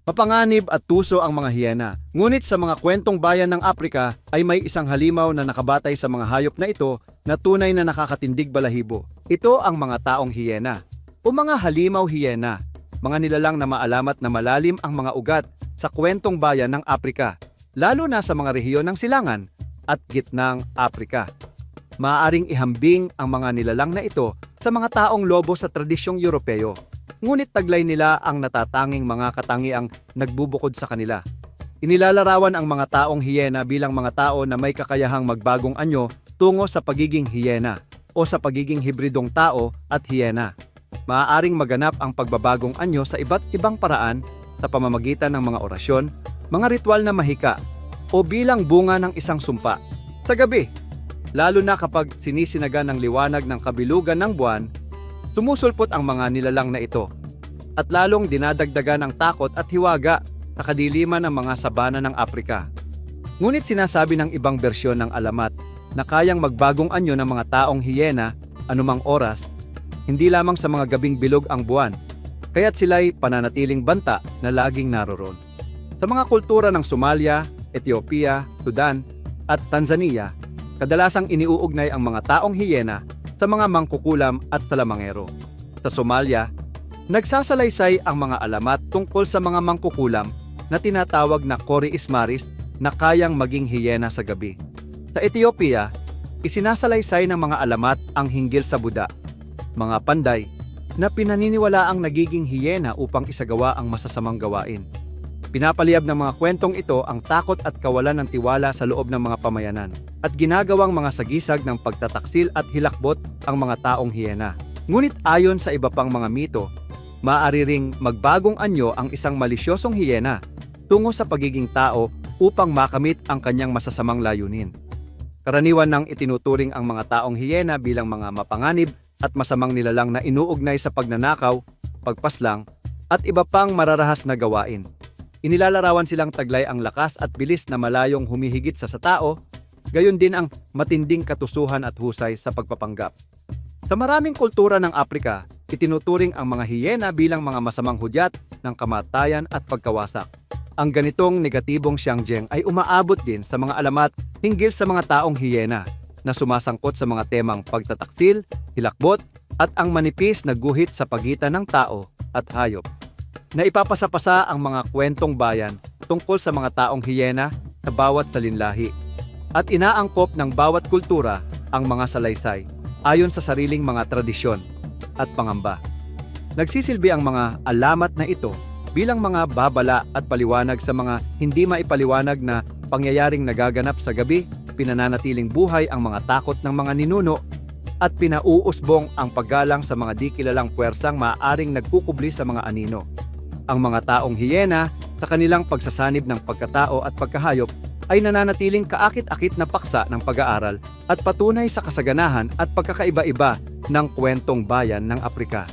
Mapanganib at tuso ang mga hiyena. Ngunit sa mga kwentong bayan ng Aprika ay may isang halimaw na nakabatay sa mga hayop na ito na tunay na nakakatindig balahibo. Ito ang mga taong hiyena o mga halimaw hiyena, mga nilalang na maalamat na malalim ang mga ugat sa kwentong bayan ng Aprika, lalo na sa mga rehiyon ng Silangan at Gitnang Aprika. Maaaring ihambing ang mga nilalang na ito sa mga taong lobo sa tradisyong Europeo. Ngunit taglay nila ang natatanging mga katangiang nagbubukod sa kanila. Inilalarawan ang mga taong hiyena bilang mga tao na may kakayahang magbagong anyo tungo sa pagiging hiyena o sa pagiging hibridong tao at hiyena. Maaaring maganap ang pagbabagong anyo sa iba't ibang paraan sa pamamagitan ng mga orasyon, mga ritual na mahika, o bilang bunga ng isang sumpa. Sa gabi, lalo na kapag sinisinaga ng liwanag ng kabilugan ng buwan, sumusulpot ang mga nilalang na ito at lalong dinadagdagan ang takot at hiwaga sa kadiliman ng mga sabana ng Aprika. Ngunit sinasabi ng ibang bersyon ng alamat na kayang magbagong anyo ng mga taong hiyena anumang oras, hindi lamang sa mga gabing bilog ang buwan, kaya't sila'y pananatiling banta na laging naroon. Sa mga kultura ng Somalia, Ethiopia, Sudan at Tanzania, kadalasang iniuugnay ang mga taong hiyena sa mga mangkukulam at salamangero. Sa Somalia, nagsasalaysay ang mga alamat tungkol sa mga mangkukulam na tinatawag na Kori Ismaris na kayang maging hiyena sa gabi. Sa Ethiopia, isinasalaysay ng mga alamat ang hinggil sa Buddha, mga panday na pinaniniwala ang nagiging hiyena upang isagawa ang masasamang gawain. Pinapaliyab ng mga kwentong ito ang takot at kawalan ng tiwala sa loob ng mga pamayanan at ginagawang mga sagisag ng pagtataksil at hilakbot ang mga taong hiyena. Ngunit ayon sa iba pang mga mito, maaari ring magbagong anyo ang isang malisyosong hiyena tungo sa pagiging tao upang makamit ang kanyang masasamang layunin. Karaniwan nang itinuturing ang mga taong hiyena bilang mga mapanganib at masamang nilalang na inuugnay sa pagnanakaw, pagpaslang, at iba pang mararahas na gawain. Inilalarawan silang taglay ang lakas at bilis na malayong humihigit sa tao, gayon din ang matinding katusuhan at husay sa pagpapanggap. Sa maraming kultura ng Aprika, itinuturing ang mga hiyena bilang mga masamang hudyat ng kamatayan at pagkawasak. Ang ganitong negatibong xiangjeng ay umaabot din sa mga alamat hinggil sa mga taong hiyena na sumasangkot sa mga temang pagtataksil, hilakbot, at ang manipis na guhit sa pagitan ng tao at hayop. Naipapasapasa ang mga kwentong bayan tungkol sa mga taong hiyena sa bawat salinlahi at inaangkop ng bawat kultura ang mga salaysay ayon sa sariling mga tradisyon at pangamba. Nagsisilbi ang mga alamat na ito bilang mga babala at paliwanag sa mga hindi maipaliwanag na pangyayaring nagaganap sa gabi, pinananatiling buhay ang mga takot ng mga ninuno at pinauusbong ang paggalang sa mga di kilalang puwersang maaaring nagkukubli sa mga anino. Ang mga taong hiyena sa kanilang pagsasanib ng pagkatao at pagkahayop ay nananatiling kaakit-akit na paksa ng pag-aaral at patunay sa kasaganahan at pagkakaiba-iba ng kwentong bayan ng Aprika.